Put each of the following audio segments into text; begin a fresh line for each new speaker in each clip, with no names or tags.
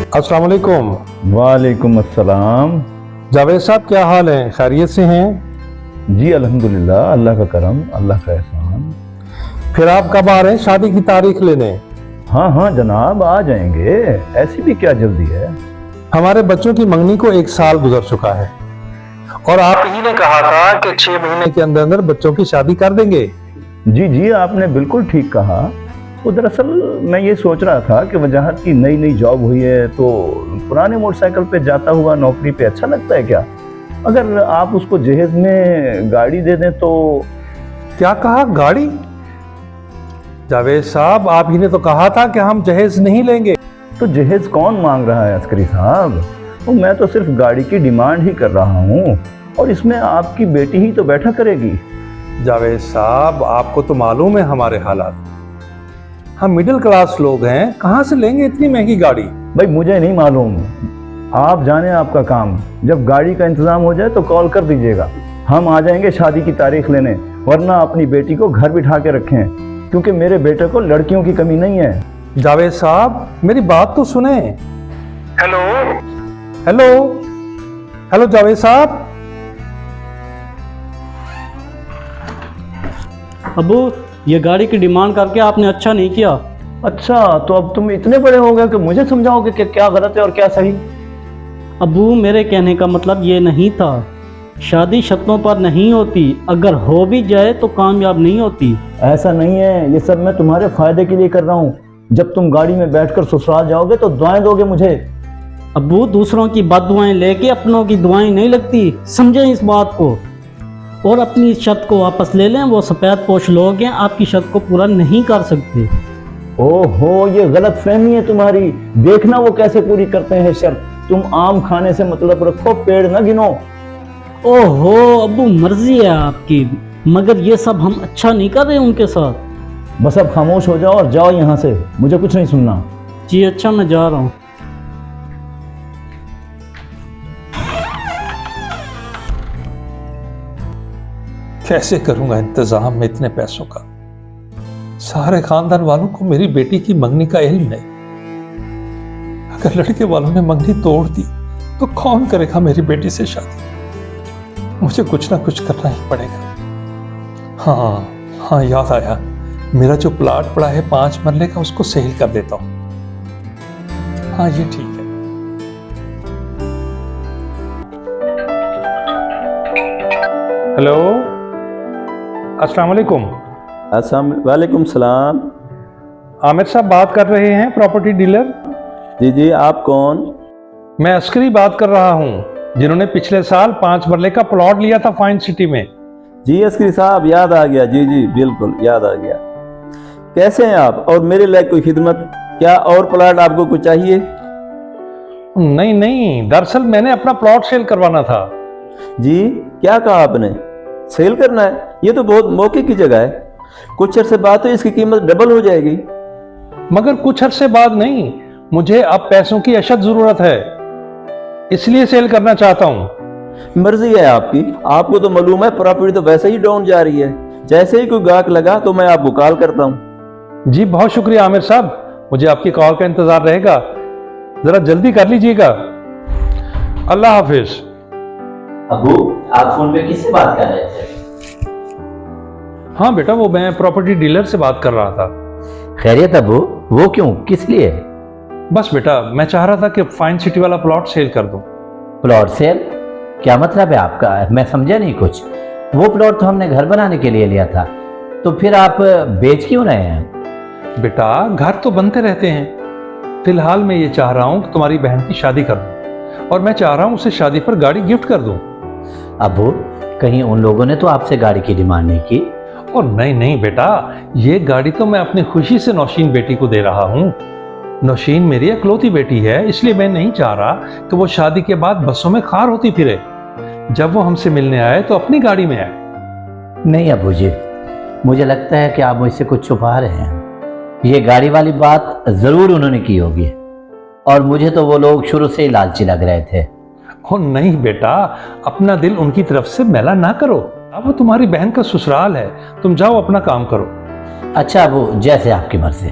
अस्सलाम वालेकुम।
वालेकुम अस्सलाम।
जावेद साहब, क्या हाल है? खैरियत से हैं?
जी अल्हम्दुलिल्लाह, अल्लाह का करम, अल्लाह का एहसान।
फिर आप कब आ रहे हैं शादी की तारीख लेने?
हाँ हाँ जनाब, आ जाएंगे, ऐसी भी क्या जल्दी है।
हमारे बच्चों की मंगनी को 1 साल गुजर चुका है और आप ही ने कहा था कि 6 महीने के अंदर अंदर बच्चों की शादी कर देंगे।
जी जी, आपने बिल्कुल ठीक कहा। तो दरअसल मैं ये सोच रहा था कि वजाहत की नई नई जॉब हुई है तो पुराने मोटरसाइकिल पे जाता हुआ नौकरी पे अच्छा लगता है क्या? अगर आप उसको जहेज में गाड़ी दे दें तो।
क्या कहा, गाड़ी? जावेद साहब, आप ही ने तो कहा था कि हम जहेज नहीं लेंगे।
तो जहेज कौन मांग रहा है अस्करी साहब? तो मैं तो सिर्फ गाड़ी की डिमांड ही कर रहा हूँ और इसमें आपकी बेटी ही तो बैठा करेगी।
जावेद साहब, आपको तो मालूम है हमारे हालात। हम मिडिल क्लास लोग हैं, कहाँ से लेंगे इतनी महंगी गाड़ी?
भाई मुझे नहीं मालूम, आप जाने आपका काम। जब गाड़ी का इंतजाम हो जाए तो कॉल कर दीजिएगा, हम आ जाएंगे शादी की तारीख लेने। वरना अपनी बेटी को घर बिठा के रखें, क्योंकि मेरे बेटे को लड़कियों की कमी नहीं है।
जावेद साहब, मेरी बात तो सुने। हेलो हेलो हेलो जावेद साहब।
अबू, ये गाड़ी की डिमांड करके आपने अच्छा नहीं किया।
अच्छा, तो अब तुम इतने बड़े हो गए कि मुझे समझाओगे कि क्या गलत है और क्या सही?
अबू, मेरे कहने का मतलब ये नहीं था। शादी शर्तों पर नहीं होती, अगर हो भी जाए तो कामयाब नहीं होती।
ऐसा नहीं है, ये सब मैं तुम्हारे फायदे के लिए कर रहा हूँ। जब तुम गाड़ी में बैठकर ससुराल जाओगे तो दुआएं दोगे मुझे।
अबू, दूसरों की बददुआएं लेके अपनों की दुआएं नहीं लगती, समझें इस बात को। और अपनी शर्त को वापस ले लें, वो सफ़ेद पोश लोग हैं, आपकी शर्त को पूरा नहीं कर सकते।
ओहो, ये गलत फहमी है तुम्हारी। देखना वो कैसे पूरी करते हैं शर्त। तुम आम खाने से मतलब रखो, पेड़ न गिनो।
ओहो अबू, मर्जी है आपकी, मगर ये सब हम अच्छा नहीं कर रहे उनके साथ।
बस अब खामोश हो जाओ और जाओ यहाँ से, मुझे कुछ नहीं सुनना।
जी अच्छा, मैं जा रहा हूँ।
कैसे करूंगा इंतजाम में इतने पैसों का? सारे खानदान वालों को मेरी बेटी की मंगनी का इल्म नहीं। अगर लड़के वालों ने मंगनी तोड़ दी तो कौन करेगा मेरी बेटी से शादी? मुझे कुछ ना कुछ करना ही पड़ेगा। हाँ हाँ, याद आया, मेरा जो प्लाट पड़ा है 5 मरले का, उसको सेल कर देता हूं। हाँ, ये ठीक है। हेलो, अस्सलाम वालेकुम।
अस्सलाम वालेकुम सलाम।
आमिर साहब बात कर रहे हैं, प्रॉपर्टी डीलर?
जी जी, आप कौन?
मैं अस्करी बात कर रहा हूं, जिन्होंने पिछले साल 5 मरले का प्लॉट लिया था फाइन सिटी में।
जी अस्करी साहब, याद आ गया। जी जी बिल्कुल याद आ गया। कैसे हैं आप? और मेरे लायक कोई खिदमत? क्या और प्लाट आपको कुछ चाहिए?
नहीं नहीं, दरअसल मैंने अपना प्लॉट सेल करवाना था।
जी, क्या कहा आपने? सेल करना है? ये तो बहुत मौके की जगह है। कुछ अरसे बाद तो इसकी कीमत डबल हो जाएगी।
मगर कुछ अरसे बाद नहीं, मुझे अब पैसों की अशद जरूरत है, इसलिए सेल करना चाहता हूं।
मर्जी है आपकी। आपको तो मालूम है प्रॉपर्टी तो वैसे ही डाउन जा रही है। जैसे ही कोई गाहक लगा तो मैं आपको कॉल करता हूँ।
जी बहुत शुक्रिया आमिर साहब, मुझे आपकी कॉल का इंतजार रहेगा। जरा जल्दी कर लीजिएगा। अल्लाह हाफिज।
अबू, आप फोन पे किससे बात कर रहे थे?
हाँ बेटा, वो मैं प्रॉपर्टी डीलर से बात कर रहा था।
खैरियत अबू? वो क्यों, किस लिए?
बस बेटा, मैं चाह रहा था कि फाइन सिटी वाला प्लॉट सेल कर दूं।
Plot cell? क्या मतलब है आपका? मैं समझा नहीं कुछ। वो प्लॉट तो हमने घर बनाने के लिए लिया था, तो फिर आप बेच क्यों रहे हैं?
बेटा, घर तो बनते रहते हैं। फिलहाल मैं ये चाह रहा हूँ कि तुम्हारी बहन की शादी कर दूं, और मैं चाह रहा हूँ उसे शादी पर गाड़ी गिफ्ट कर दूं।
अबू, कहीं उन लोगों ने तो आपसे गाड़ी की डिमांड नहीं की?
और नहीं नहीं बेटा, ये गाड़ी तो मैं अपनी खुशी से नौशीन बेटी को दे रहा हूँ। नौशीन मेरी इकलौती बेटी है, इसलिए मैं नहीं चाह रहा कि वो शादी के बाद बसों में खार होती फिरे। जब वो हमसे मिलने आए तो अपनी गाड़ी में आए।
नहीं अबू जी, मुझे लगता है कि आप मुझसे कुछ छुपा रहे हैं। ये गाड़ी वाली बात जरूर उन्होंने की होगी, और मुझे तो वो लोग शुरू से ही लालची लग रहे थे।
ओ नहीं बेटा, अपना दिल उनकी तरफ से मैला ना करो। अब वो तुम्हारी बहन का ससुराल है, तुम जाओ अपना काम करो।
अच्छा अबू, जैसे आपकी मर्जी।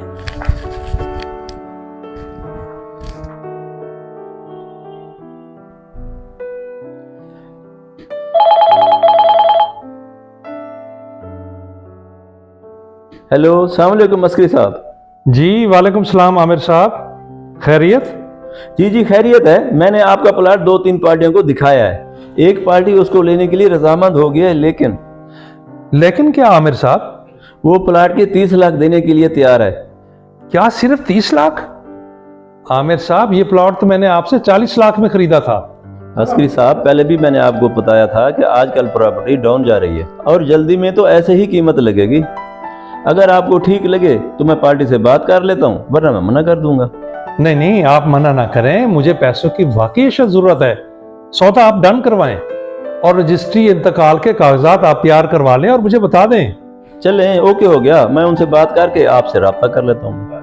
हेलो, अस्सलाम वालेकुम मस्करी साहब।
जी वालेकुम सलाम आमिर साहब, खैरियत?
जी जी खैरियत है। मैंने आपका प्लाट 2-3 पार्टियों को दिखाया है। एक पार्टी उसको लेने के लिए रजामंद हो गया है,
लेकिन क्या आमिर साहब?
वो प्लाट के 30 लाख देने के लिए तैयार है।
क्या सिर्फ 30 लाख? आमिर साहब, ये प्लॉट तो मैंने आपसे 40 लाख में खरीदा था।
अस्करी साहब, पहले भी मैंने आपको बताया था कि आजकल प्रॉपर्टी डाउन जा रही है और जल्दी में तो ऐसे ही कीमत लगेगी। अगर आपको ठीक लगे तो मैं पार्टी से बात कर लेता हूँ, वरना मैं मना कर दूंगा।
नहीं नहीं, आप मना ना करें, मुझे पैसों की वाकई जरूरत है। सौदा आप डन करवाएं और रजिस्ट्री इंतकाल के कागजात आप तैयार करवा लें और मुझे बता दें।
चलें, ओके हो गया। मैं उनसे बात करके आपसे राब्ता कर लेता हूँ।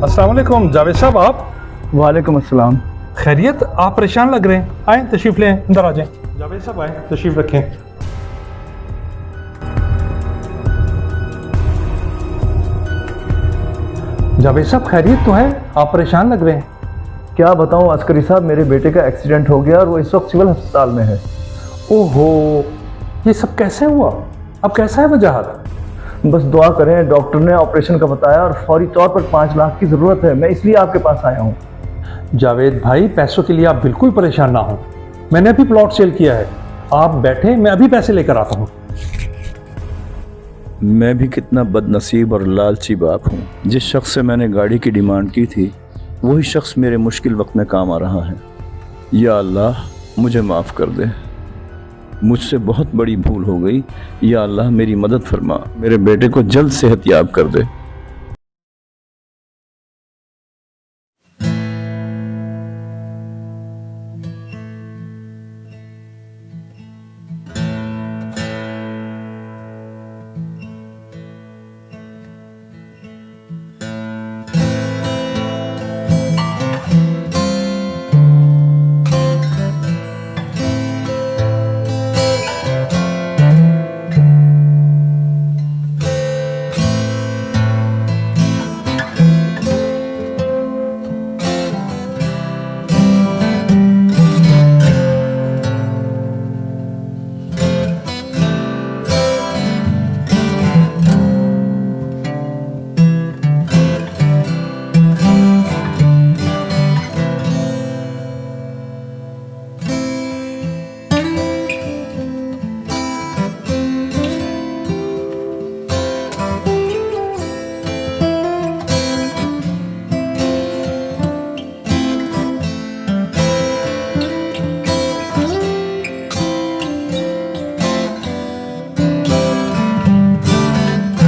अस्सलाम वालेकुम जावेद साहब, आप?
वालेकुम अस्सलाम।
खैरियत? आप परेशान लग रहे हैं, आए तशरीफ लें, अंदर आ जाएं। जावेद साहब आए, तशरीफ रखें। जावेद साहब खैरियत तो है, आप परेशान लग रहे हैं।
क्या बताऊं अस्करी साहब, मेरे बेटे का एक्सीडेंट हो गया और वो इस वक्त सिविल अस्पताल में है।
ओहो, ये सब कैसे हुआ? अब कैसा है वजाहत?
बस दुआ करें, डॉक्टर ने ऑपरेशन का बताया और फौरी तौर पर 5 लाख की ज़रूरत है। मैं इसलिए आपके पास आया हूँ।
जावेद भाई, पैसों के लिए आप बिल्कुल परेशान ना हो, मैंने अभी प्लॉट सेल किया है। आप बैठे, मैं अभी पैसे लेकर आता हूँ।
मैं भी कितना बदनसीब और लालची बाप हूँ। जिस शख्स से मैंने गाड़ी की डिमांड की थी वही शख्स मेरे मुश्किल वक्त में काम आ रहा है। या अल्लाह, मुझे माफ़ कर दे, मुझसे बहुत बड़ी भूल हो गई। या अल्लाह, मेरी मदद फरमा, मेरे बेटे को जल्द सेहतयाब कर दे।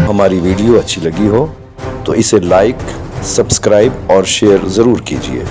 हमारी वीडियो अच्छी लगी हो तो इसे लाइक, सब्सक्राइब और शेयर ज़रूर कीजिए।